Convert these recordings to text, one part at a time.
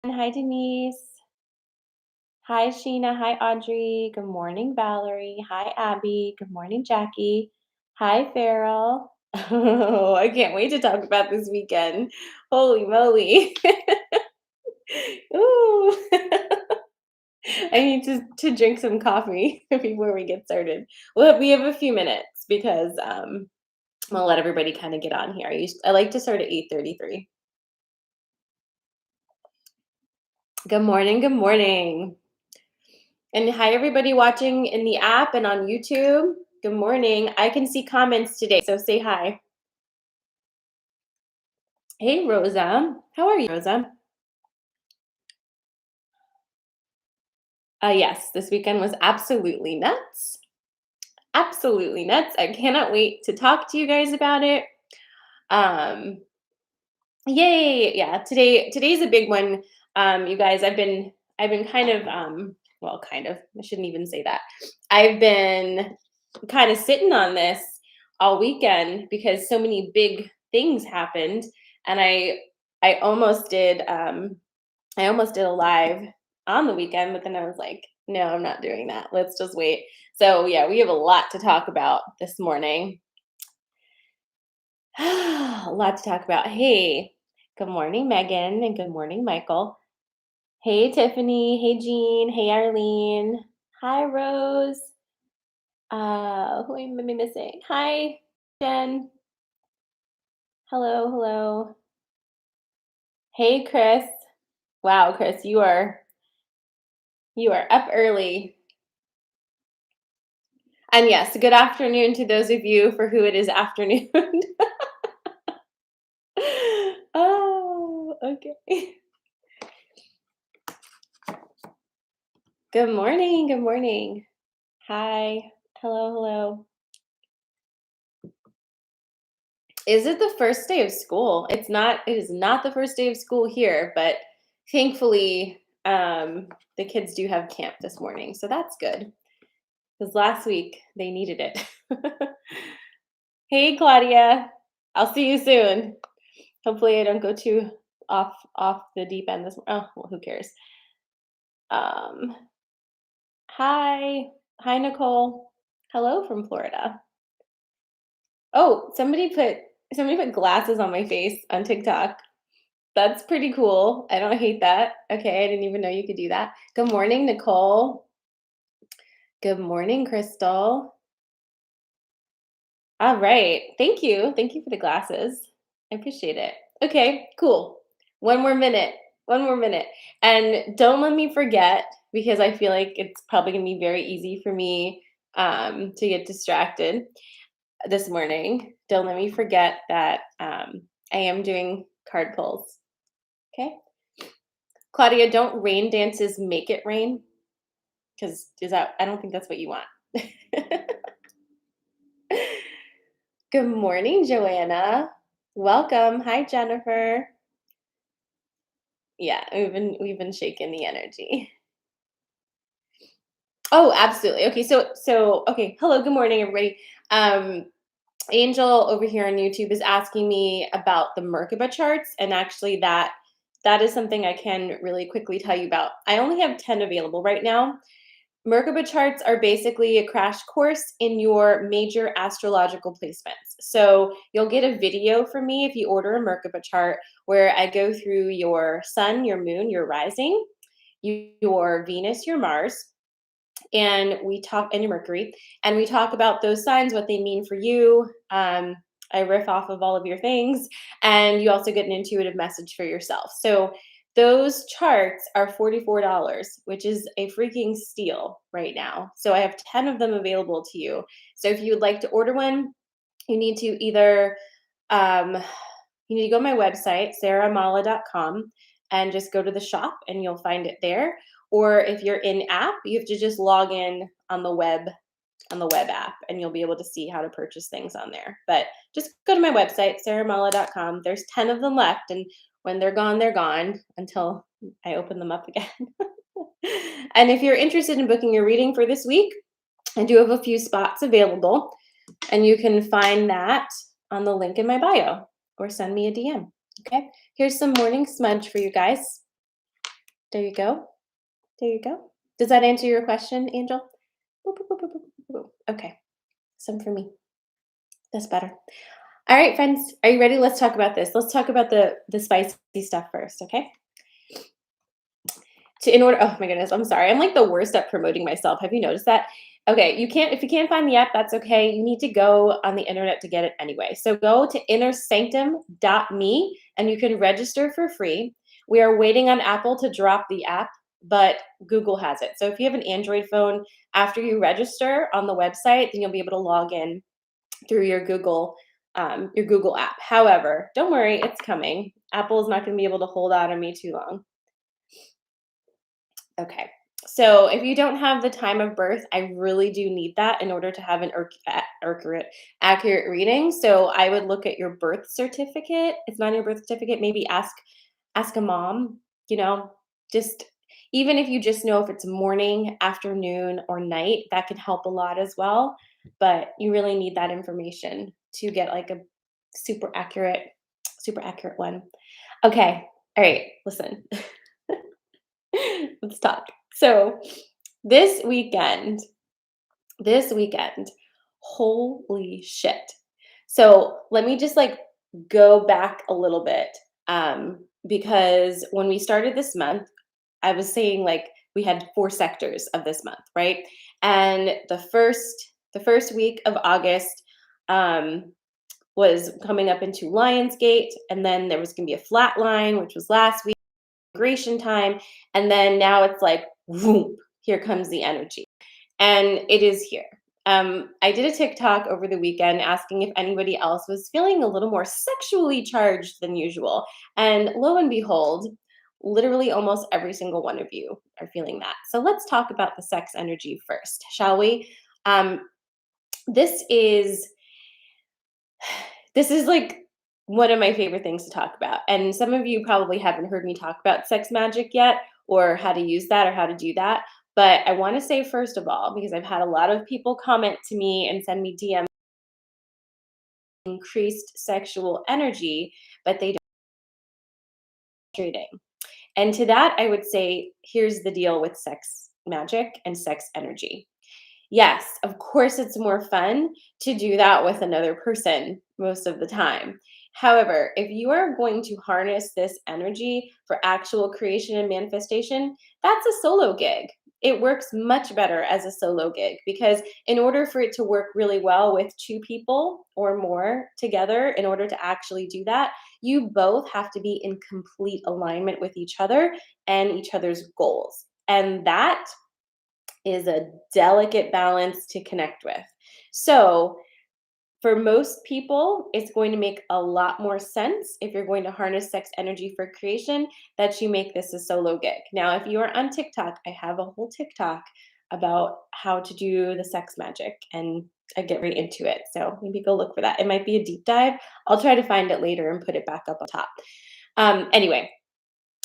Hi, Denise. Hi, Sheena. Hi, Audrey. Good morning, Valerie. Hi, Abby. Good morning, Jackie. Hi, Farrell. Oh, I can't wait to talk about this weekend. Holy moly. Ooh. I need to drink some coffee before we get started. Well, we have a few minutes because I'll let everybody kind of get on here. I like to start at 8:33. Good morning. Good morning. And hi, everybody watching in the app and on YouTube. Good morning. I can see comments today, so say hi. Hey, Rosa. How are you, Rosa? Yes, this weekend was absolutely nuts. Absolutely nuts. I cannot wait to talk to you guys about it. Um, Yay! Yeah, today's a big one. You guys, I've been kind of well, kind of. I shouldn't even say that. I've been kind of sitting on this all weekend because so many big things happened, and I almost did a live on the weekend, but then I was like, no, I'm not doing that. Let's just wait. So yeah, we have a lot to talk about this morning. A lot to talk about. Hey, good morning, Megan, and good morning, Michael. Hey, Tiffany. Hey, Jean. Hey, Arlene. Hi, Rose. Who am I missing? Hi, Jen. Hello, hello. Hey, Chris. Wow, Chris, you are up early. And yes, good afternoon to those of you for who it is afternoon. Oh, okay. Good morning. Good morning. Hi. Hello, hello. Is it the first day of school? It is not the first day of school here, but thankfully, the kids do have camp this morning, so that's good. Because last week they needed it. Hey, Claudia. I'll see you soon. Hopefully, I don't go too off the deep end this. Oh, well, who cares? Um, hi, Nicole. Hello from Florida. Oh, somebody put glasses on my face on TikTok. That's pretty cool. I don't hate that. Okay, I didn't even know you could do that. Good morning, Nicole. Good morning, Crystal. All right. Thank you. Thank you for the glasses. I appreciate it. Okay, cool. One more minute. One more minute. And don't let me forget because I feel like it's probably going to be very easy for me to get distracted this morning. Don't let me forget that I am doing card pulls. Okay. Claudia, don't rain dances make it rain? Because I don't think that's what you want. Good morning, Joanna. Welcome. Hi, Jennifer. Yeah, we've been shaking the energy. Oh, absolutely. Okay, so okay. Hello, good morning, everybody. Um, Angel over here on YouTube is asking me about the Merkaba charts, and actually that is something I can really quickly tell you about. I only have 10 available right now. Merkaba charts are basically a crash course in your major astrological placements. So you'll get a video from me if you order a Merkaba chart where I go through your sun, your moon, your rising, your Venus, your Mars, and we talk and your Mercury, and we talk about those signs, what they mean for you. I riff off of all of your things, and you also get an intuitive message for yourself. So those charts are $44, which is a freaking steal right now. So I have 10 of them available to you. So if you would like to order one, you need to either um, you need to go to my website, sarahmala.com, and just go to the shop and you'll find it there. Or if you're in app, you have to just log in on the web app and you'll be able to see how to purchase things on there. But just go to my website, sarahmala.com. There's 10 of them left, and when they're gone until I open them up again. And if you're interested in booking your reading for this week, I do have a few spots available, and you can find that on the link in my bio or send me a DM. Okay, here's some morning smudge for you guys. There you go. There you go. Does that answer your question, Angel? Boop, boop, boop, boop, boop, boop, boop. Okay, some for me. That's better. All right, friends, are you ready? Let's talk about this. Let's talk about the spicy stuff first, okay? In order, oh my goodness, I'm sorry. I'm like the worst at promoting myself. Have you noticed that? Okay, you can't, if you can't find the app, that's okay. You need to go on the internet to get it anyway. So go to innersanctum.me and you can register for free. We are waiting on Apple to drop the app, but Google has it. So if you have an Android phone, after you register on the website, then you'll be able to log in through your Google app. However, don't worry, it's coming. Apple is not going to be able to hold out on me too long. Okay. So if you don't have the time of birth, I really do need that in order to have an accurate reading. So I would look at your birth certificate. It's not your birth certificate. Maybe ask a mom. You know, just even if you just know if it's morning, afternoon, or night, that can help a lot as well. But you really need that information to get like a super accurate, super accurate one. Okay. All right. Listen. Let's talk. So this weekend, this weekend, holy shit. So let me just like go back a little bit. Because when we started this month, I was saying like we had 4 sectors of this month, right? And the first week of August was coming up into Lionsgate, and then there was gonna be a flat line, which was last week migration time, and then now it's like whoop, here comes the energy, and it is here. I did a TikTok over the weekend asking if anybody else was feeling a little more sexually charged than usual, and lo and behold, literally almost every single one of you are feeling that. So let's talk about the sex energy first, shall we? um, this is this is like one of my favorite things to talk about. And some of you probably haven't heard me talk about sex magic yet, or how to use that, or how to do that. But I want to say, first of all, because I've had a lot of people comment to me and send me DMs, increased sexual energy, but they don't treating. And to that, I would say, here's the deal with sex magic and sex energy. Yes, of course, it's more fun to do that with another person most of the time. However, if you are going to harness this energy for actual creation and manifestation, that's a solo gig. It works much better as a solo gig because, in order for it to work really well with 2 people or more together, in order to actually do that, you both have to be in complete alignment with each other and each other's goals. And that is a delicate balance to connect with. So, for most people, it's going to make a lot more sense if you're going to harness sex energy for creation that you make this a solo gig. Now, if you are on TikTok, I have a whole TikTok about how to do the sex magic, and I get right into it. So maybe go look for that. It might be a deep dive. I'll try to find it later and put it back up on top. Anyway,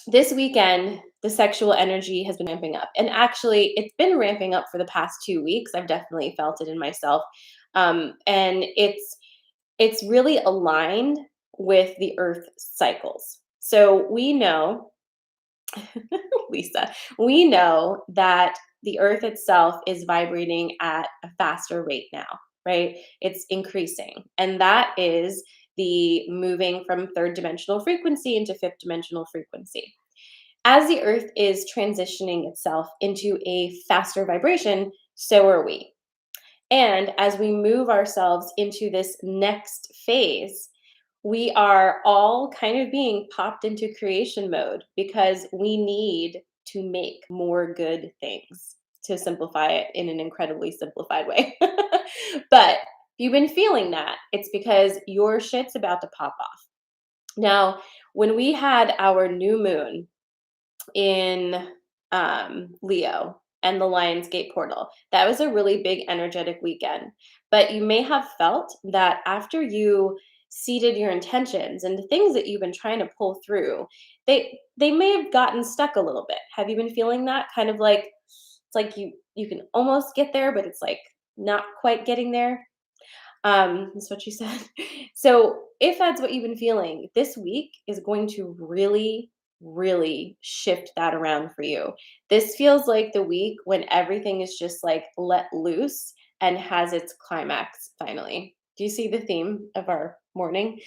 this weekend, the sexual energy has been ramping up. And actually, it's been ramping up for the past 2 weeks. I've definitely felt it in myself. And it's really aligned with the earth cycles. So we know, Lisa, we know that the earth itself is vibrating at a faster rate now, right? It's increasing. And that is the moving from third dimensional frequency into fifth dimensional frequency. As the earth is transitioning itself into a faster vibration, so are we. And as we move ourselves into this next phase, we are all kind of being popped into creation mode because we need to make more good things, to simplify it in an incredibly simplified way. But if you've been feeling that, it's because your shit's about to pop off. Now, when we had our new moon in Leo and the Lionsgate portal. That was a really big energetic weekend. But you may have felt that after you seeded your intentions and the things that you've been trying to pull through, they may have gotten stuck a little bit. Have you been feeling that? Kind of like it's like you can almost get there, but it's like not quite getting there. That's what you said. So if that's what you've been feeling, this week is going to really, really shift that around for you. This feels like the week when everything is just like let loose and has its climax finally. Do you see the theme of our morning?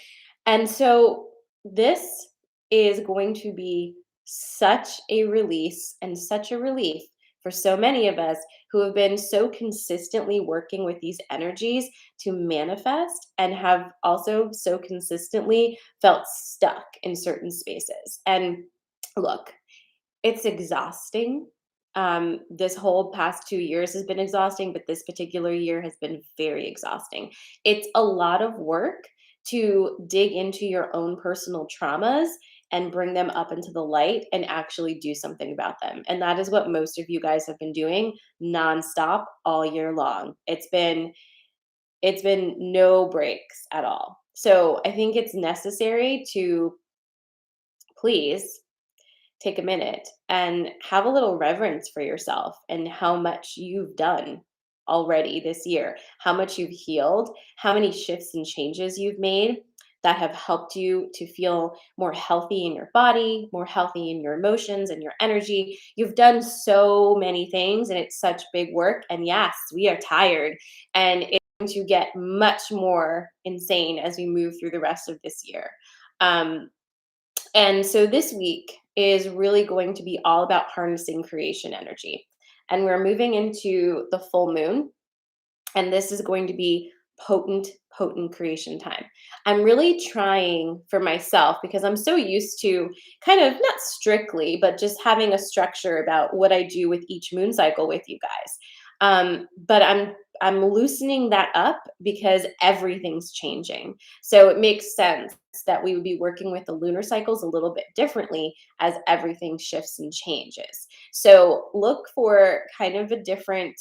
And so this is going to be such a release and such a relief for so many of us who have been so consistently working with these energies to manifest and have also so consistently felt stuck in certain spaces. And look, it's exhausting. This whole past 2 years has been exhausting, but this particular year has been very exhausting. It's a lot of work to dig into your own personal traumas and bring them up into the light and actually do something about them. And that is what most of you guys have been doing nonstop all year long. It's been no breaks at all. So I think it's necessary to please take a minute and have a little reverence for yourself and how much you've done already this year, how much you've healed, how many shifts and changes you've made that have helped you to feel more healthy in your body, more healthy in your emotions and your energy. You've done so many things and it's such big work. And yes, we are tired and it's going to get much more insane as we move through the rest of this year. Um, and so this week is really going to be all about harnessing creation energy. And we're moving into the full moon, and this is going to be potent creation time. I'm really trying for myself because I'm so used to kind of not strictly but just having a structure about what I do with each moon cycle with you guys. But I'm loosening that up because everything's changing, so it makes sense that we would be working with the lunar cycles a little bit differently as everything shifts and changes. So look for kind of a different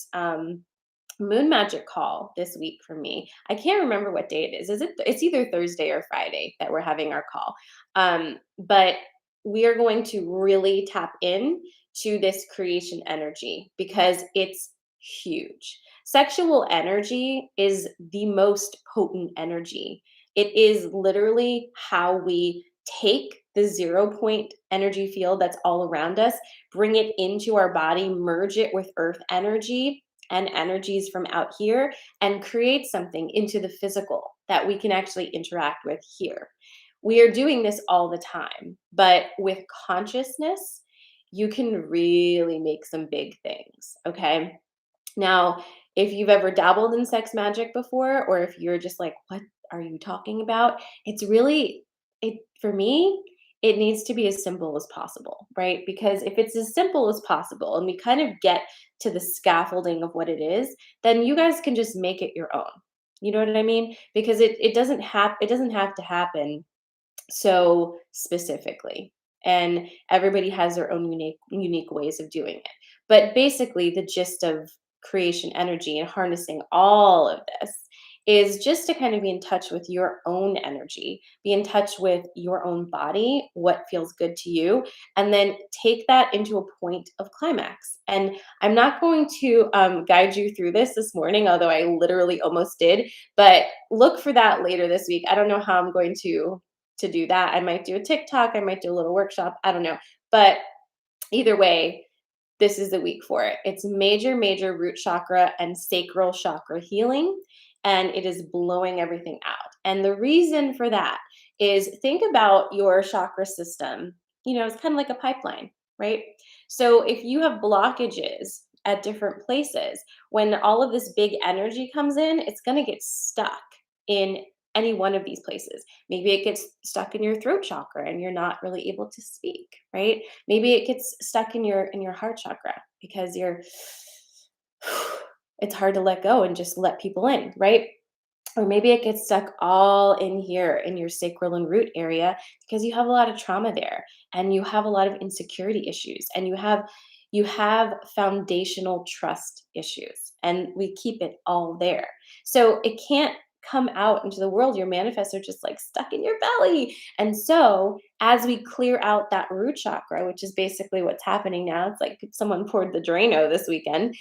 moon magic call this week for me. I can't remember what day it is. It's either Thursday or Friday that we're having our call. But we are going to really tap in to this creation energy because it's huge. Sexual energy is the most potent energy. It is literally how we take the 0 point energy field that's all around us, bring it into our body, merge it with earth energy and energies from out here and create something into the physical that we can actually interact with here. We are doing this all the time, but with consciousness, you can really make some big things. Okay. Now, if you've ever dabbled in sex magic before, or if you're just like, what are you talking about? It's really, it for me, it needs to be as simple as possible, right? Because if it's as simple as possible and we kind of get to the scaffolding of what it is, then you guys can just make it your own. You know what I mean? Because it doesn't have to happen so specifically, and everybody has their own unique ways of doing it. But basically the gist of creation energy and harnessing all of this is just to kind of be in touch with your own energy, be in touch with your own body, what feels good to you, and then take that into a point of climax. And I'm not going to guide you through this morning, although I literally almost did, but look for that later this week. I don't know how I'm going to do that. I might do a TikTok, I might do a little workshop, I don't know. But either way, this is the week for it. It's major root chakra and sacral chakra healing, and it is blowing everything out. And the reason for that is think about your chakra system. It's kind of like a pipeline, right? So if you have blockages at different places, when all of this big energy comes in, it's going to get stuck in any one of these places. Maybe it gets stuck in your throat chakra and you're not really able to speak, right? Maybe it gets stuck in your heart chakra because it's hard to let go and just let people in, right? Or maybe it gets stuck all in here in your sacral and root area because you have a lot of trauma there and you have a lot of insecurity issues and you have foundational trust issues, and we keep it all there. So it can't come out into the world. Your manifests are just like stuck in your belly. And so as we clear out that root chakra, which is basically what's happening now, it's like someone poured the Drano this weekend,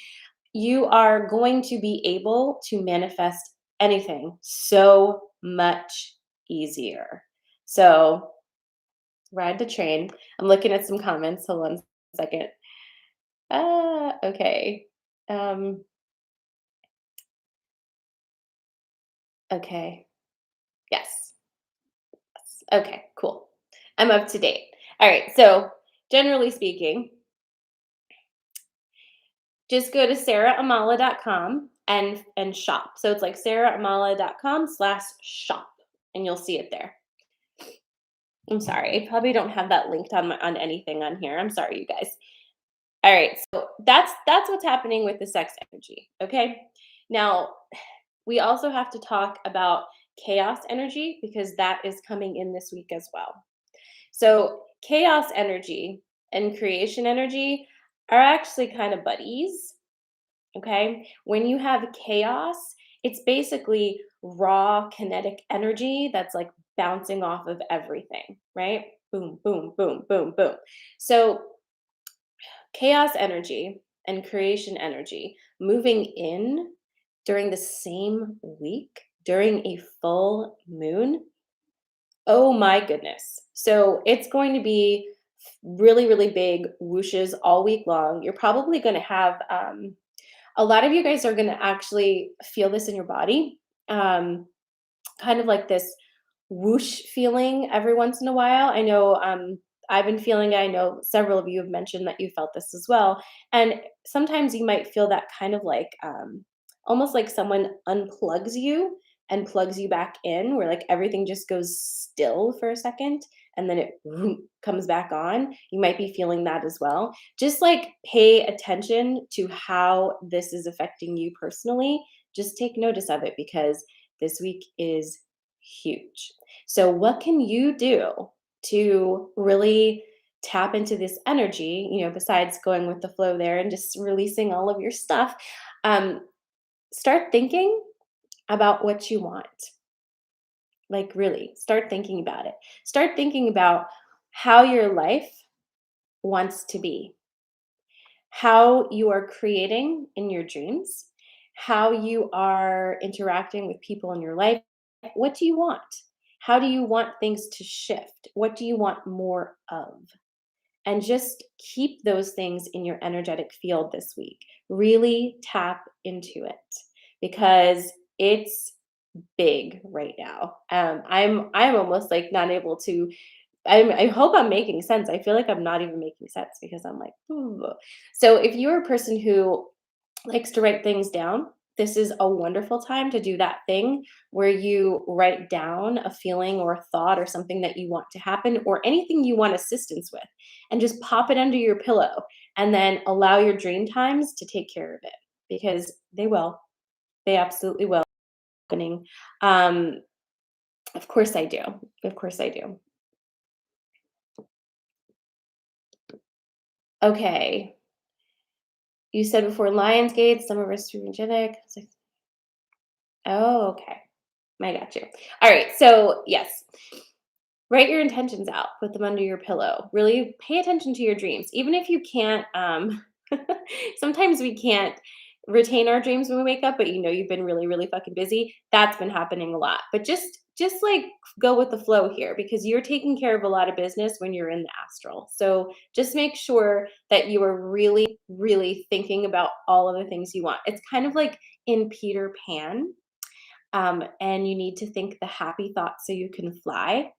you are going to be able to manifest anything so much easier. So Ride the train. I'm looking at some comments. Hold on a second. Okay. Um, okay. Yes. Okay, cool. I'm up to date. All right. So, generally speaking, just go to sarahamala.com and shop. So it's like sarahamala.com/shop and you'll see it there. I'm sorry. I probably don't have that linked on anything on here. I'm sorry, you guys. All right. So that's what's happening with the sex energy, okay? Now, we also have to talk about chaos energy because that is coming in this week as well. So, chaos energy and creation energy are actually kind of buddies. Okay. When you have chaos, it's basically raw kinetic energy that's like bouncing off of everything, right? Boom, boom, boom, boom, boom. So, chaos energy and creation energy moving in during the same week, during a full moon. Oh my goodness. So, it's going to be really, really big whooshes all week long. You're probably going to have a lot of you guys are going to actually feel this in your body, um, kind of like this whoosh feeling every once in a while. I know I've been feeling it. I know several of you have mentioned that you felt this as well. And sometimes you might feel that kind of like almost like someone unplugs you and plugs you back in, where like everything just goes still for a second and then it comes back on. You might be feeling that as well. Just like pay attention to how this is affecting you personally. Just take notice of it because this week is huge. So, what can you do to really tap into this energy, besides going with the flow there and just releasing all of your stuff? Start thinking about what you want. Like, really, start thinking about it. Start thinking about how your life wants to be, how you are creating in your dreams, how you are interacting with people in your life. What do you want? How do you want things to shift? What do you want more of? And just keep those things in your energetic field this week. Really tap into it because it's big right now. I'm almost like not able to. I hope I'm making sense. I feel like I'm not even making sense because I'm like, "Ooh." So if you're a person who likes to write things down, this is a wonderful time to do that thing where you write down a feeling or a thought or something that you want to happen or anything you want assistance with and just pop it under your pillow and then allow your dream times to take care of it because they will. They absolutely will. Happening. Um, of course I do. Of course I do. Okay. You said before Lionsgate, some of us are energetic. It's like, oh, okay. I got you. All right. So, yes, write your intentions out, put them under your pillow. Really pay attention to your dreams. Even if you can't, sometimes we can't retain our dreams when we wake up, but you've been really, really fucking busy. That's been happening a lot. But just like go with the flow here because you're taking care of a lot of business when you're in the astral. So just make sure that you are really, really thinking about all of the things you want. It's kind of like in Peter Pan. And you need to think the happy thoughts so you can fly.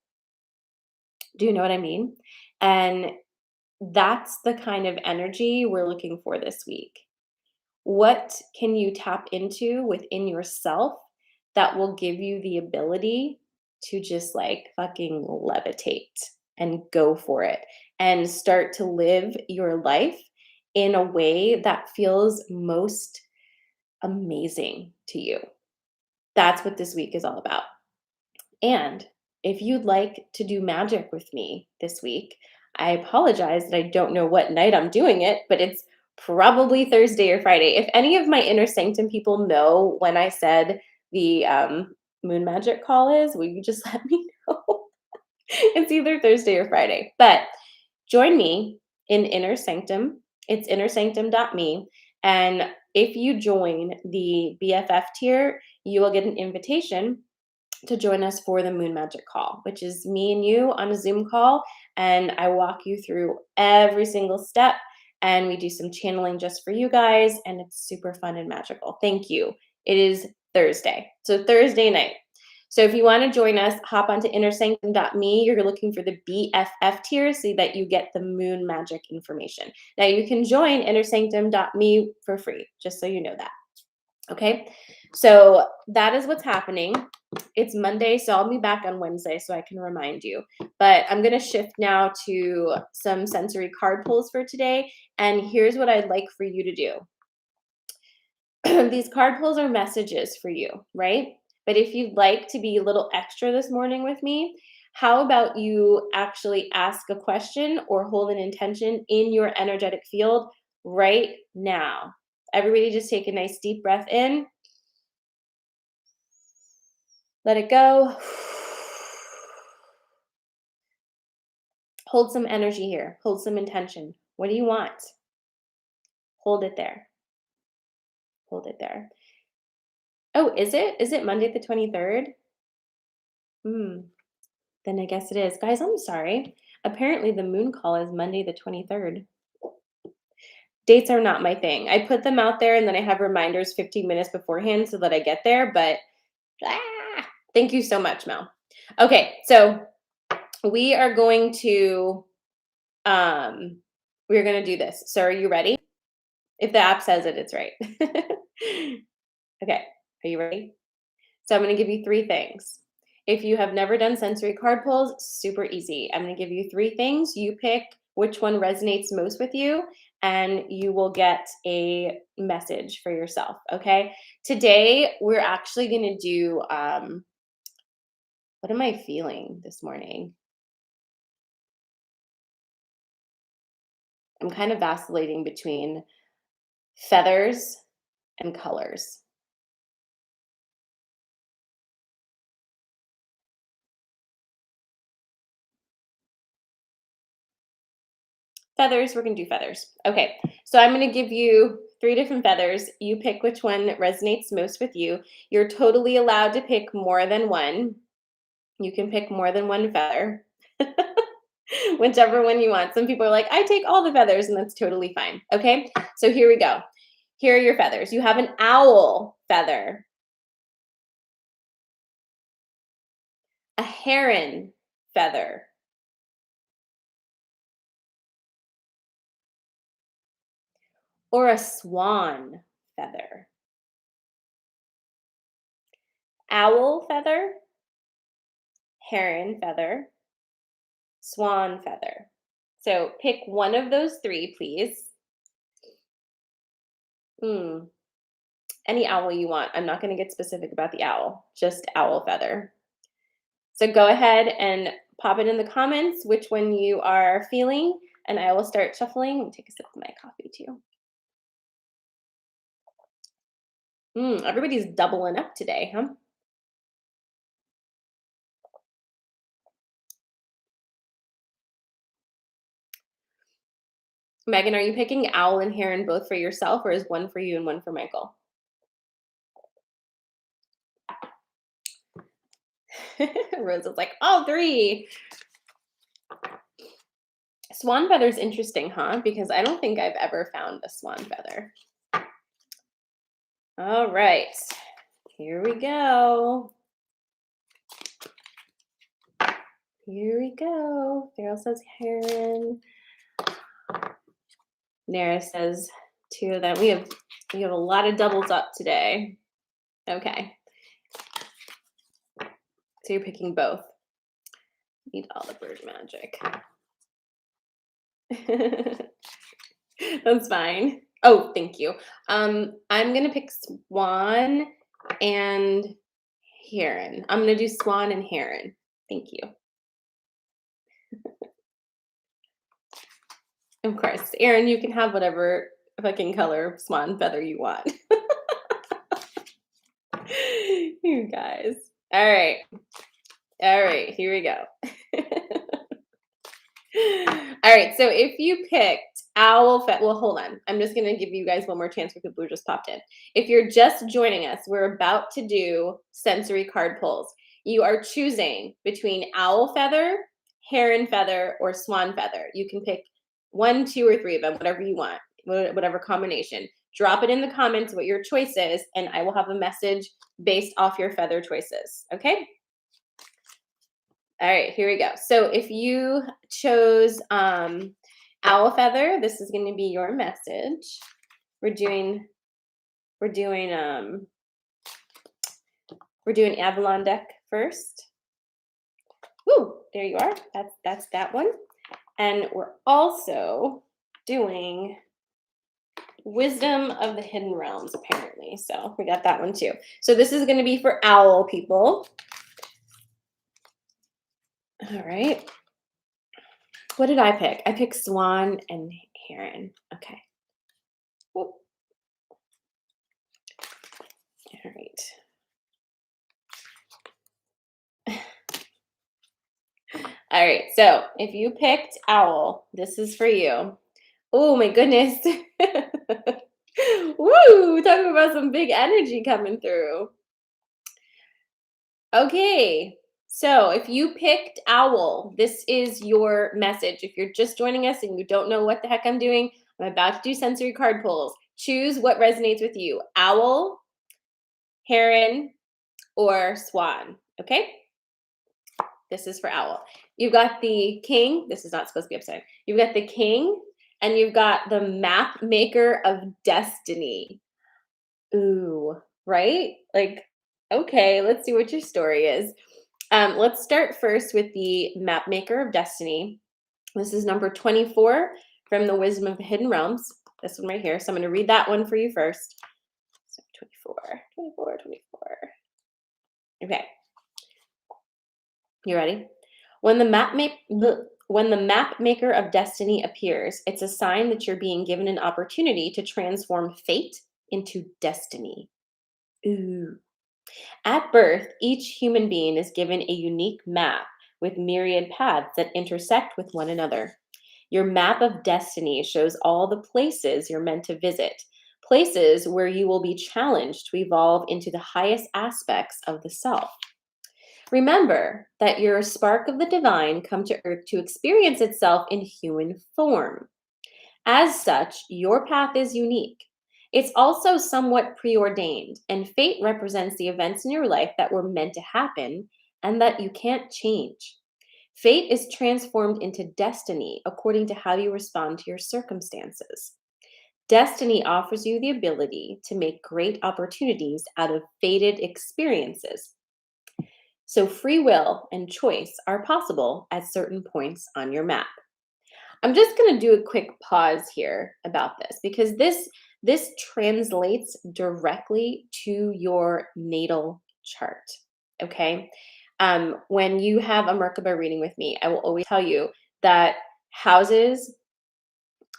Do you know what I mean? And that's the kind of energy we're looking for this week. What can you tap into within yourself that will give you the ability to just like fucking levitate and go for it and start to live your life in a way that feels most amazing to you? That's what this week is all about. And if you'd like to do magic with me this week, I apologize that I don't know what night I'm doing it, but it's probably Thursday or Friday. If any of my inner sanctum people know when I said the moon magic call is, will you just let me know? It's either Thursday or Friday. But join me in Inner Sanctum. It's innersanctum.me. And if you join the BFF tier, you will get an invitation to join us for the Moon Magic Call, which is me and you on a Zoom call. and I walk you through every single step, and we do some channeling just for you guys, and it's super fun and magical. Thank you. It is Thursday. So Thursday night. So if you want to join us, hop onto innersanctum.me. You're looking for the BFF tier so that you get the moon magic information. Now you can join innersanctum.me for free, just so you know that. Okay, so that is what's happening. It's Monday, so I'll be back on Wednesday so I can remind you. But I'm going to shift now to some sensory card pulls for today. And here's what I'd like for you to do. These card pulls are messages for you, right? But if you'd like to be a little extra this morning with me, how about you actually ask a question or hold an intention in your energetic field right now? Everybody just take a nice deep breath in. Let it go. Hold some energy here. Hold some intention. What do you want? Hold it there. Hold it there. Oh, is it? Is it Monday the 23rd? Then I guess it is. Guys, I'm sorry. Apparently the moon call is Monday the 23rd. Dates are not my thing. I put them out there and then I have reminders 15 minutes beforehand so that I get there, but thank you so much, Mel. Okay, so we are going to do this. So are you ready? If the app says it, it's right. Okay, are you ready? So I'm going to give you 3 things. If you have never done sensory card pulls, super easy. I'm going to give you 3 things. You pick which one resonates most with you, and you will get a message for yourself, okay? Today, we're actually going to do, what am I feeling this morning? I'm kind of vacillating between feathers and colors. Feathers, we're going to do feathers. Okay, so I'm going to give you 3 different feathers. You pick which one resonates most with you. You're totally allowed to pick more than one. You can pick more than one feather. Whichever one you want. Some people are like, I take all the feathers, and that's totally fine. Okay, so here we go. Here are your feathers. You have an owl feather, a heron feather, or a swan feather. Owl feather, heron feather, swan feather. So pick one of those 3, please. Any owl you want. I'm not going to get specific about the owl, just owl feather. So go ahead and pop it in the comments which one you are feeling, and I will start shuffling. Let me take a sip of my coffee too. Everybody's doubling up today, huh? Megan, are you picking owl and heron both for yourself, or is one for you and one for Michael? Rose is like, all 3. Swan feather's interesting, huh? Because I don't think I've ever found a swan feather. All right, here we go. Here we go. Farrell says heron. Nara says 2 of them. We have a lot of doubles up today. Okay. So you're picking both. Need all the bird magic. That's fine. Oh, thank you. I'm gonna pick swan and heron. I'm gonna do swan and heron. Thank you. Of course, Erin, you can have whatever fucking color swan feather you want. You guys. All right. All right, here we go. All right, so if you picked owl feather, well, hold on. I'm just going to give you guys one more chance for people who just popped in. If you're just joining us, we're about to do sensory card pulls. You are choosing between owl feather, heron feather, or swan feather. You can pick 1, 2, or 3 of them, whatever you want, whatever combination. Drop it in the comments what your choice is, and I will have a message based off your feather choices. Okay? All right, here we go. So if you chose owl feather, this is going to be your message. We're doing Avalon deck first. Woo, there you are. That's that one. And we're also doing Wisdom of the Hidden Realms, apparently. So we got that one too. So this is going to be for owl people. All right. What did I pick? I picked swan and heron. Okay. Whoop. All right. All right. So if you picked owl, this is for you. Oh my goodness. Woo! Talking about some big energy coming through. Okay. So if you picked owl, this is your message. If you're just joining us and you don't know what the heck I'm doing, I'm about to do sensory card pulls. Choose what resonates with you. Owl, heron, or swan. Okay? This is for owl. You've got the king. This is not supposed to be upside down. You've got the king, and you've got the map maker of destiny. Ooh, right? Like, okay, let's see what your story is. Let's start first with the map maker of destiny. This is number 24 from the Wisdom of the Hidden Realms. This one right here. So I'm going to read that one for you first. So 24. Okay. You ready? When the map maker of destiny appears, it's a sign that you're being given an opportunity to transform fate into destiny. Ooh. At birth, each human being is given a unique map with myriad paths that intersect with one another. Your map of destiny shows all the places you're meant to visit, places where you will be challenged to evolve into the highest aspects of the self. Remember that you're a spark of the divine come to earth to experience itself in human form. As such, your path is unique. It's also somewhat preordained, and fate represents the events in your life that were meant to happen and that you can't change. Fate is transformed into destiny according to how you respond to your circumstances. Destiny offers you the ability to make great opportunities out of fated experiences. So free will and choice are possible at certain points on your map. I'm just going to do a quick pause here about this because this translates directly to your natal chart. Okay. When you have a Merkaba reading with me, I will always tell you that houses,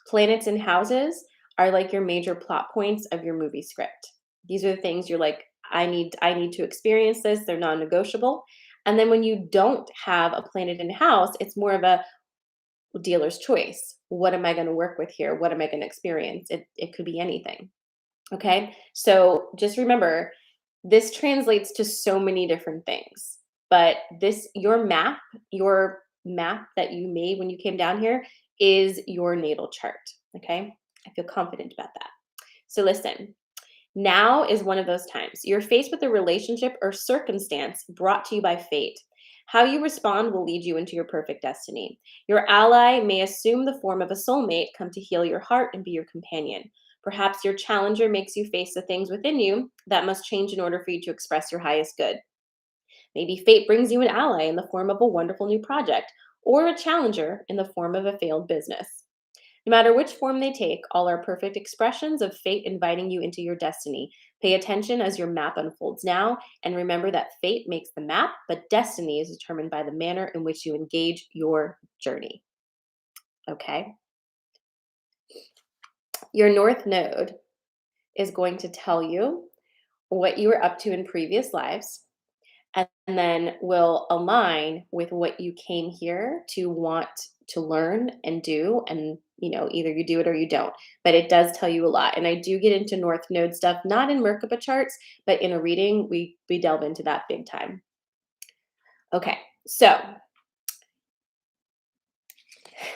planets and houses are like your major plot points of your movie script. These are the things you're like, I need to experience this. They're non-negotiable. And then when you don't have a planet in house, it's more of a dealer's choice. What am I going to work with here? What am I going to experience? It could be anything. Okay. So just remember, this translates to so many different things. But your map that you made when you came down here is your natal chart. Okay. I feel confident about that. So listen, now is one of those times. You're faced with a relationship or circumstance brought to you by fate. How you respond will lead you into your perfect destiny. Your ally may assume the form of a soulmate, come to heal your heart and be your companion. Perhaps your challenger makes you face the things within you that must change in order for you to express your highest good. Maybe fate brings you an ally in the form of a wonderful new project, or a challenger in the form of a failed business. No matter which form they take, all are perfect expressions of fate inviting you into your destiny. Pay attention as your map unfolds now, and remember that fate makes the map, but destiny is determined by the manner in which you engage your journey. Okay? Your North Node is going to tell you what you were up to in previous lives, and then will align with what you came here to want to learn and do. And either you do it or you don't, but it does tell you a lot. And I do get into North Node stuff, not in Merkaba charts, but in a reading we delve into that big time. Okay, so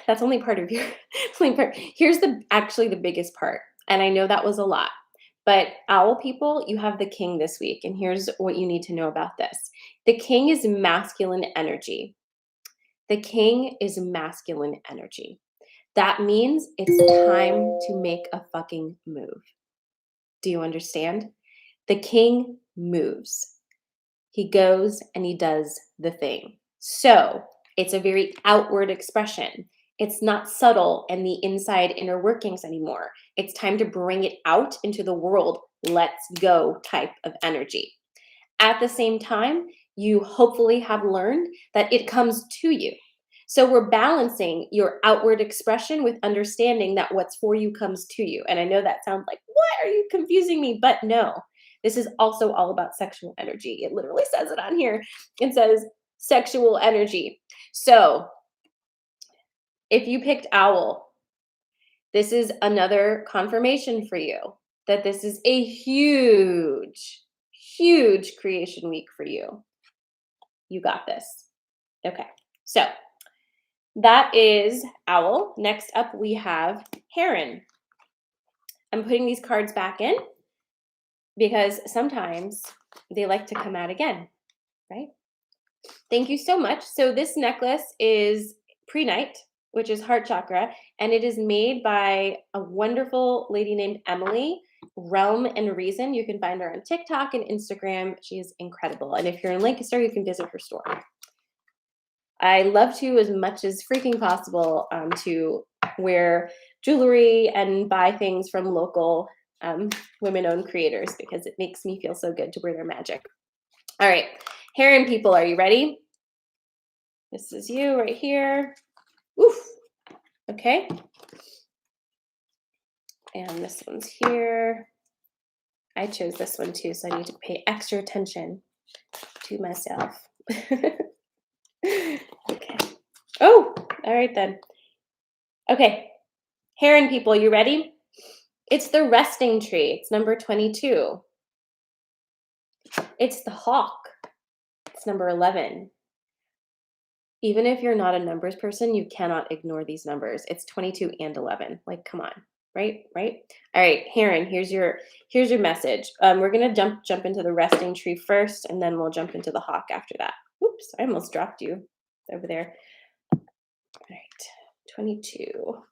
That's only part of your only part. Here's the actually the biggest part, and I know that was a lot. But owl people, you have the king this week, and here's what you need to know about this. The king is masculine energy. The king is masculine energy. That means it's time to make a fucking move. Do you understand? The king moves. He goes and he does the thing. So it's a very outward expression. It's not subtle and the inside inner workings anymore. It's time to bring it out into the world. Let's go type of energy. At the same time, you hopefully have learned that it comes to you. So we're balancing your outward expression with understanding that what's for you comes to you. And I know that sounds like, what are you confusing me? But no, this is also all about sexual energy. It literally says it on here. It says sexual energy. So if you picked owl, this is another confirmation for you that this is a huge, huge creation week for you. You got this. Okay. So that is owl. Next up, we have heron. I'm putting these cards back in because sometimes they like to come out again, right? Thank you so much. So this necklace is pre-night, which is heart chakra, and it is made by a wonderful lady named Emily, Realm and Reason. You can find her on TikTok and Instagram. She is incredible. And if you're in Lancaster, you can visit her store. I love to, as much as freaking possible, to wear jewelry and buy things from local women-owned creators because it makes me feel so good to wear their magic. All right, heron people, are you ready? This is you right here. Oof. Okay. And this one's here. I chose this one too, so I need to pay extra attention to myself. Okay. Oh, all right then. Okay. Heron people, you ready? It's the resting tree. It's number 22. It's the hawk. It's number 11. Even if you're not a numbers person, you cannot ignore these numbers. It's 22 and 11. Like, come on. Right? All right, Heron, here's your message. We're gonna jump into the resting tree first, and then we'll jump into the hawk after that. Oops, I almost dropped you over there. All right, 22.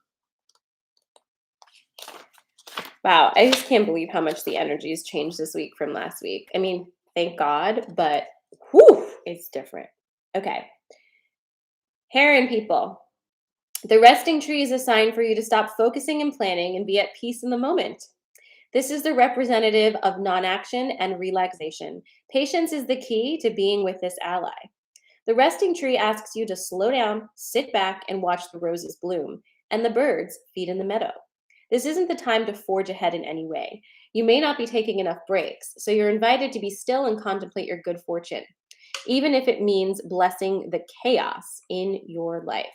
Wow, I just can't believe how much the energy has changed this week from last week. I mean, thank God, but whew, it's different. Okay. Heron people, the resting tree is a sign for you to stop focusing and planning and be at peace in the moment. This is the representative of non-action and relaxation. Patience is the key to being with this ally. The resting tree asks you to slow down, sit back, and watch the roses bloom, and the birds feed in the meadow. This isn't the time to forge ahead in any way. You may not be taking enough breaks, so you're invited to be still and contemplate your good fortune, even if it means blessing the chaos in your life.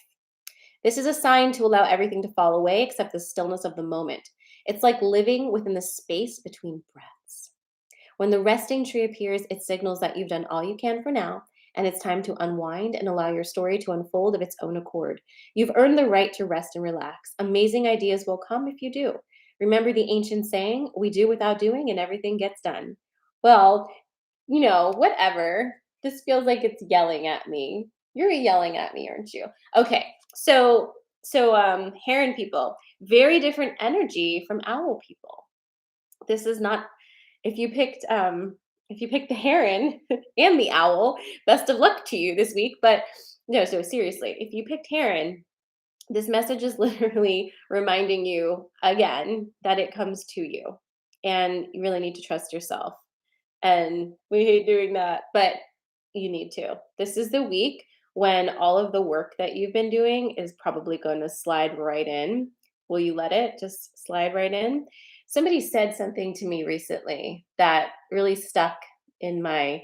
This is a sign to allow everything to fall away except the stillness of the moment. It's like living within the space between breaths. When the resting tree appears, it signals that you've done all you can for now, and it's time to unwind and allow your story to unfold of its own accord. You've earned the right to rest and relax. Amazing ideas will come if you do. Remember the ancient saying, we do without doing and everything gets done. Well, whatever. This feels like it's yelling at me. You're yelling at me, aren't you? Okay. So heron people, very different energy from owl people. This is not if you picked the heron and the owl, best of luck to you this week. But no, so seriously, if you picked heron, this message is literally reminding you again that it comes to you. And you really need to trust yourself. And we hate doing that, but you need to. This is the week when all of the work that you've been doing is probably going to slide right in. Will you let it just slide right in? Somebody said something to me recently that really stuck in my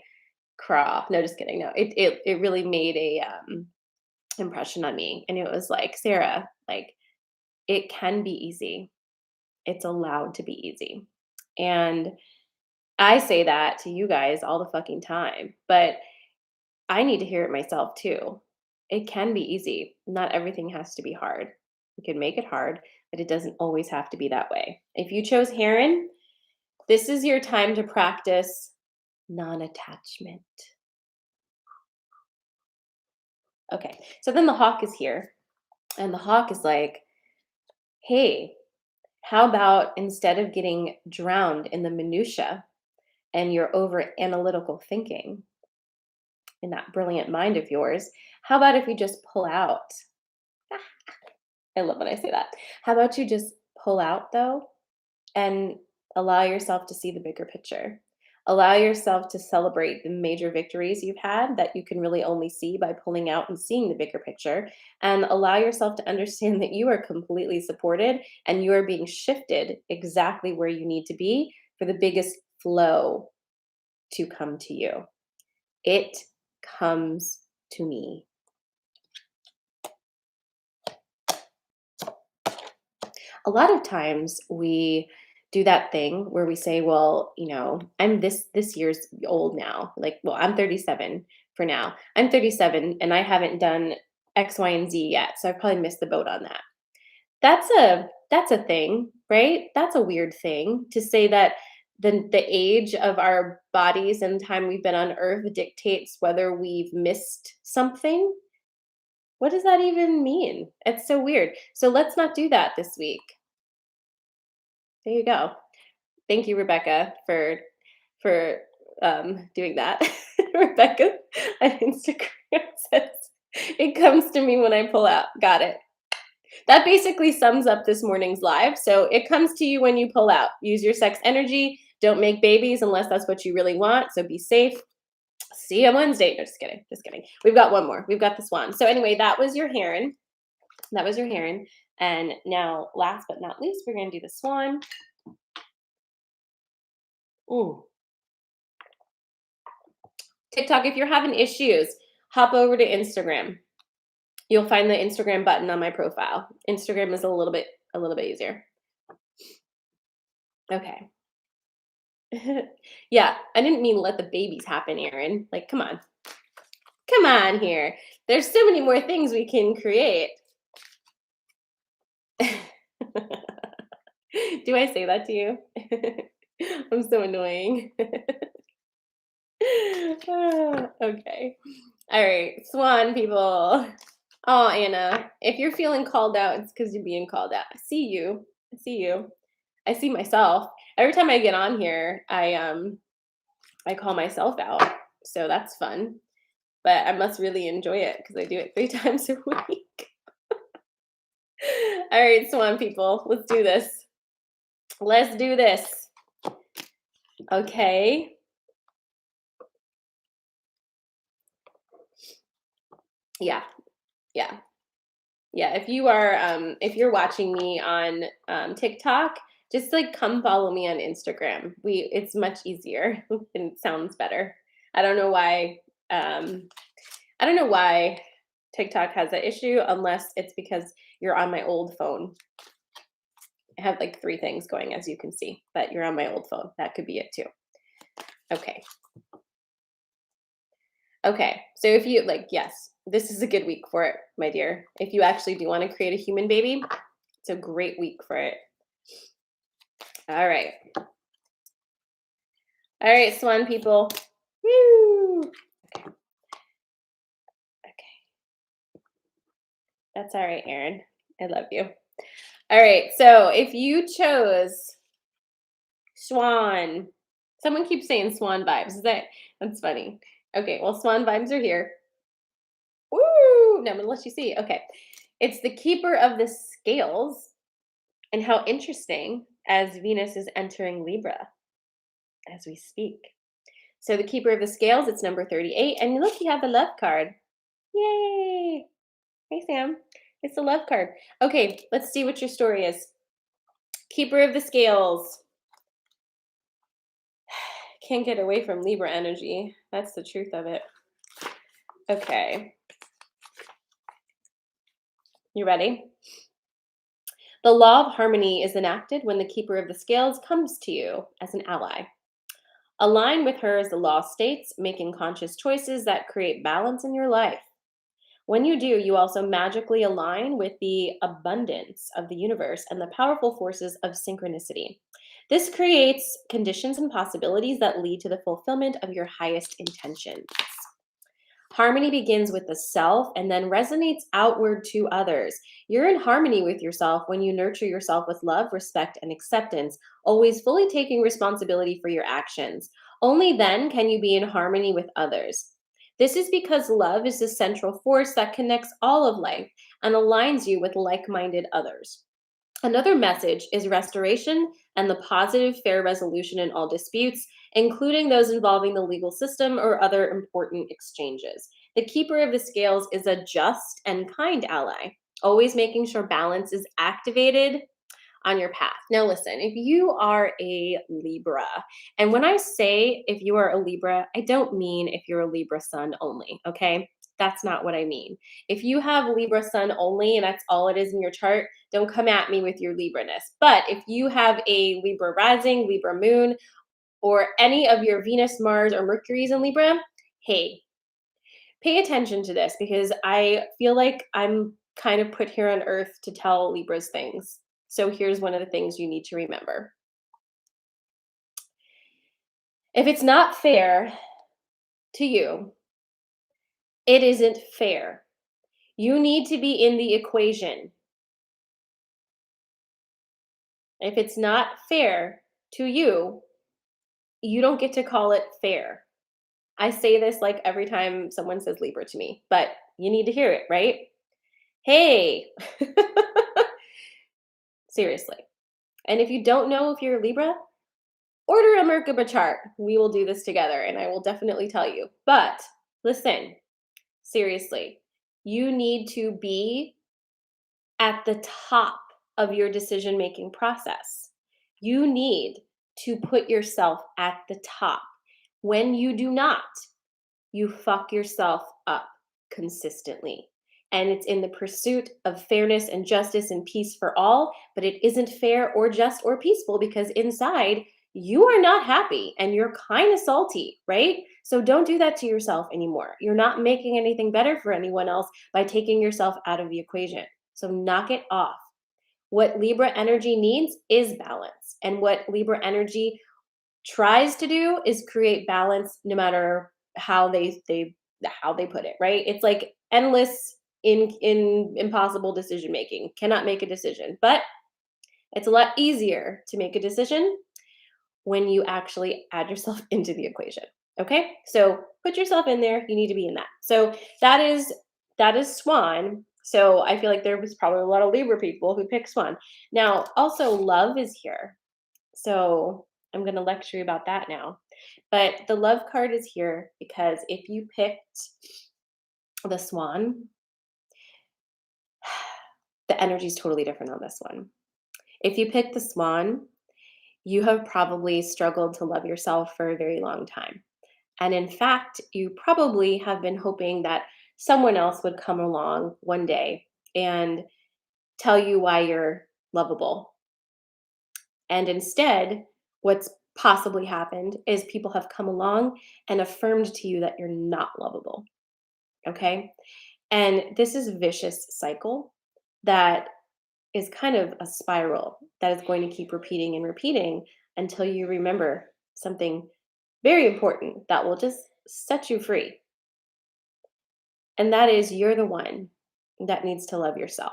craw. No, just kidding. No, it really made a impression on me, and it was like, Sarah, like it can be easy. It's allowed to be easy, and I say that to you guys all the fucking time, but I need to hear it myself too. It can be easy. Not everything has to be hard. You can make it hard, but it doesn't always have to be that way. If you chose heron, this is your time to practice non-attachment. Okay, so then the hawk is here, and the hawk is like, hey, how about instead of getting drowned in the minutia and your over analytical thinking in that brilliant mind of yours, how about if you just pull out? I love when I say that. How about you just pull out though and allow yourself to see the bigger picture? Allow yourself to celebrate the major victories you've had that you can really only see by pulling out and seeing the bigger picture. And allow yourself to understand that you are completely supported and you are being shifted exactly where you need to be for the biggest flow to come to you. It comes to me. A lot of times we do that thing where we say, well, I'm this year's old now. Like, well, I'm 37 for now. I'm 37 and I haven't done X, Y, and Z yet. So I probably missed the boat on that. That's a thing, right? That's a weird thing to say that the age of our bodies and the time we've been on earth dictates whether we've missed something. What does that even mean? It's so weird. So let's not do that this week. There you go. Thank you, Rebecca, for doing that. Rebecca on Instagram says, "It comes to me when I pull out." Got it. That basically sums up this morning's live. So it comes to you when you pull out. Use your sex energy. Don't make babies unless that's what you really want. So be safe. See you on Wednesday. No, just kidding. Just kidding. We've got one more. We've got the swan. So anyway, that was your heron. That was your heron. And now, last but not least, we're going to do the swan. Ooh. TikTok, if you're having issues, hop over to Instagram. You'll find the Instagram button on my profile. Instagram is a little bit easier. Okay. Yeah, I didn't mean let the babies happen, Erin. Like, come on. Come on here. There's so many more things we can create. Do I say that to you? I'm so annoying. Okay. All right, swan people. Oh, Anna, if you're feeling called out, it's because you're being called out. I see you. I see you. I see myself. Every time I get on here, I call myself out. So that's fun. But I must really enjoy it because I do it 3 times a week. All right, swan people, let's do this. Let's do this. Okay. Yeah. Yeah. Yeah, if you're watching me on TikTok, just like come follow me on Instagram. It's much easier and it sounds better. I don't know why I don't know why TikTok has that issue unless it's because you're on my old phone. I have like 3 things going as you can see, but you're on my old phone. That could be it too. Okay. Okay. So if you yes, this is a good week for it, my dear. If you actually do want to create a human baby, it's a great week for it. All right. All right, swan people. Woo! Okay. Okay. That's all right, Erin. I love you. All right. So if you chose swan, someone keeps saying swan vibes. That's funny. Okay. Well, swan vibes are here. Woo! No, I'm gonna let you see. Okay. It's the keeper of the scales, and how interesting as Venus is entering Libra as we speak. So the keeper of the scales, it's number 38. And look, you have the love card. Yay! Hey, Sam. It's the love card. Okay, let's see what your story is. Keeper of the scales. Can't get away from Libra energy. That's the truth of it. Okay. You ready? The law of harmony is enacted when the keeper of the scales comes to you as an ally. Align with her, as the law states, making conscious choices that create balance in your life. When you do, you also magically align with the abundance of the universe and the powerful forces of synchronicity. This creates conditions and possibilities that lead to the fulfillment of your highest intentions. Harmony begins with the self and then resonates outward to others. You're in harmony with yourself when you nurture yourself with love, respect, and acceptance, always fully taking responsibility for your actions. Only then can you be in harmony with others. This is because love is the central force that connects all of life and aligns you with like minded others. Another message is restoration and the positive, fair resolution in all disputes, including those involving the legal system or other important exchanges. The keeper of the scales is a just and kind ally, always making sure balance is activated on your path. Now, listen, if you are a Libra, and when I say if you are a Libra, I don't mean if you're a Libra sun only, okay? That's not what I mean. If you have Libra sun only and that's all it is in your chart, don't come at me with your Libra-ness. But if you have a Libra rising, Libra moon, or any of your Venus, Mars, or Mercury's in Libra, hey, pay attention to this because I feel like I'm kind of put here on earth to tell Libras things. So here's one of the things you need to remember. If it's not fair to you, it isn't fair. You need to be in the equation. If it's not fair to you, you don't get to call it fair. I say this like every time someone says Libra to me, but you need to hear it, right? Hey, seriously. And if you don't know if you're a Libra, order a Merkaba chart. We will do this together and I will definitely tell you. But listen, seriously, you need to be at the top of your decision making process. You need to put yourself at the top. When you do not, you fuck yourself up consistently. And it's in the pursuit of fairness and justice and peace for all, but it isn't fair or just or peaceful because inside you are not happy and you're kind of salty, right? So don't do that to yourself anymore. You're not making anything better for anyone else by taking yourself out of the equation. So knock it off. What Libra energy needs is balance. And what Libra energy tries to do is create balance no matter how they put it, right? It's like endless in impossible decision making. Cannot make a decision. But it's a lot easier to make a decision when you actually add yourself into the equation. Okay? So put yourself in there. You need to be in that. So that is Swan. So I feel like there was probably a lot of Libra people who picked Swan. Now, also love is here. So I'm going to lecture you about that now. But the love card is here because if you picked the Swan, the energy is totally different on this one. If you pick the Swan, you have probably struggled to love yourself for a very long time. And in fact, you probably have been hoping that someone else would come along one day and tell you why you're lovable. And instead, what's possibly happened is people have come along and affirmed to you that you're not lovable. Okay? And this is a vicious cycle that is kind of a spiral that is going to keep repeating and repeating until you remember something very important that will just set you free. And that is you're the one that needs to love yourself.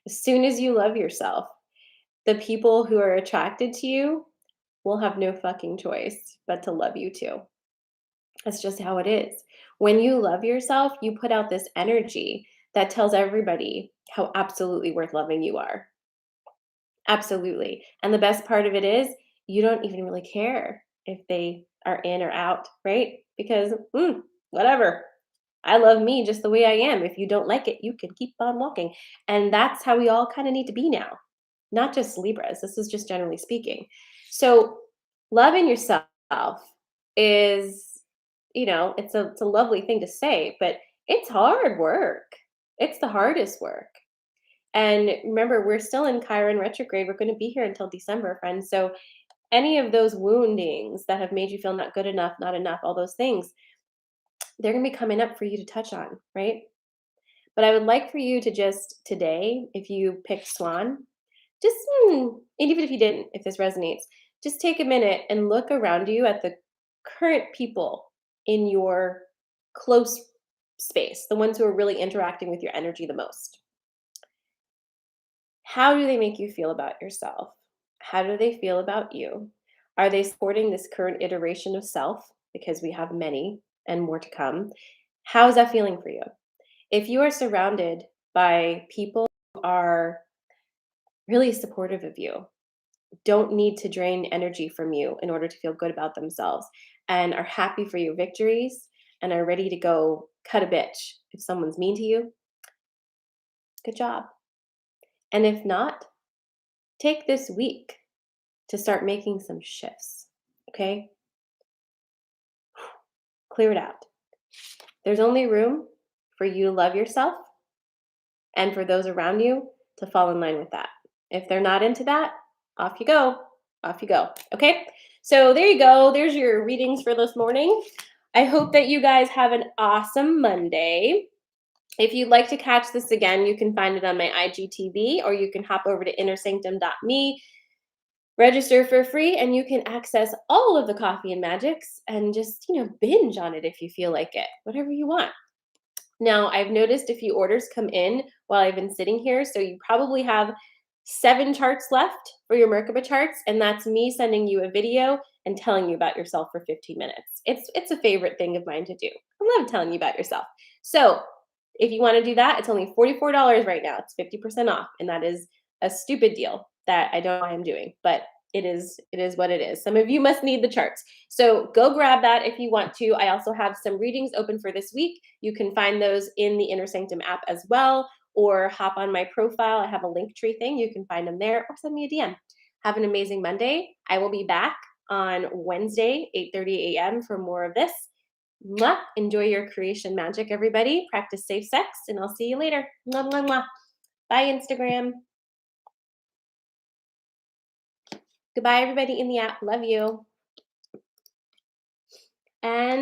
As soon as you love yourself, the people who are attracted to you will have no fucking choice but to love you too. That's just how it is. When you love yourself, you put out this energy that tells everybody how absolutely worth loving you are. Absolutely. And the best part of it is you don't even really care if they are in or out, right? Because whatever. I love me just the way I am. If you don't like it, you can keep on walking. And that's how we all kind of need to be now. Not just Libras. This is just generally speaking. So loving yourself is, it's a lovely thing to say, but it's hard work. It's the hardest work. And remember, we're still in Chiron retrograde. We're going to be here until December, friends. So any of those woundings that have made you feel not good enough, not enough, all those things, they're going to be coming up for you to touch on, right? But I would like for you to just today, if you pick Swan, just and even if you didn't, if this resonates, just take a minute and look around you at the current people in your close space, the ones who are really interacting with your energy the most. How do they make you feel about yourself? How do they feel about you? Are they supporting this current iteration of self? Because we have many and more to come. How is that feeling for you? If you are surrounded by people who are really supportive of you, don't need to drain energy from you in order to feel good about themselves, and are happy for your victories and are ready to go cut a bitch if someone's mean to you, good job. And if not, take this week to start making some shifts. Okay? Clear it out. There's only room for you to love yourself and for those around you to fall in line with that. If they're not into that, off you go. Off you go. Okay? So there you go. There's your readings for this morning. I hope that you guys have an awesome Monday. If you'd like to catch this again, you can find it on my IGTV, or you can hop over to innersanctum.me, register for free, and you can access all of the coffee and magics and just, binge on it if you feel like it, whatever you want. Now, I've noticed a few orders come in while I've been sitting here, so you probably have 7 charts left for your Merkaba charts, and that's me sending you a video and telling you about yourself for 15 minutes. It's a favorite thing of mine to do. I love telling you about yourself. So if you want to do that, it's only $44 right now. It's 50% off, and that is a stupid deal that I don't know why I'm doing, but it is what it is. Some of you must need the charts. So go grab that if you want to. I also have some readings open for this week. You can find those in the Inner Sanctum app as well, or hop on my profile. I have a link tree thing. You can find them there, or send me a DM. Have an amazing Monday. I will be back on Wednesday, 8:30 a.m. for more of this. Mwah. Enjoy your creation magic, everybody. Practice safe sex, and I'll see you later. Mwah, mwah, mwah. Bye, Instagram. Goodbye, everybody in the app. Love you. And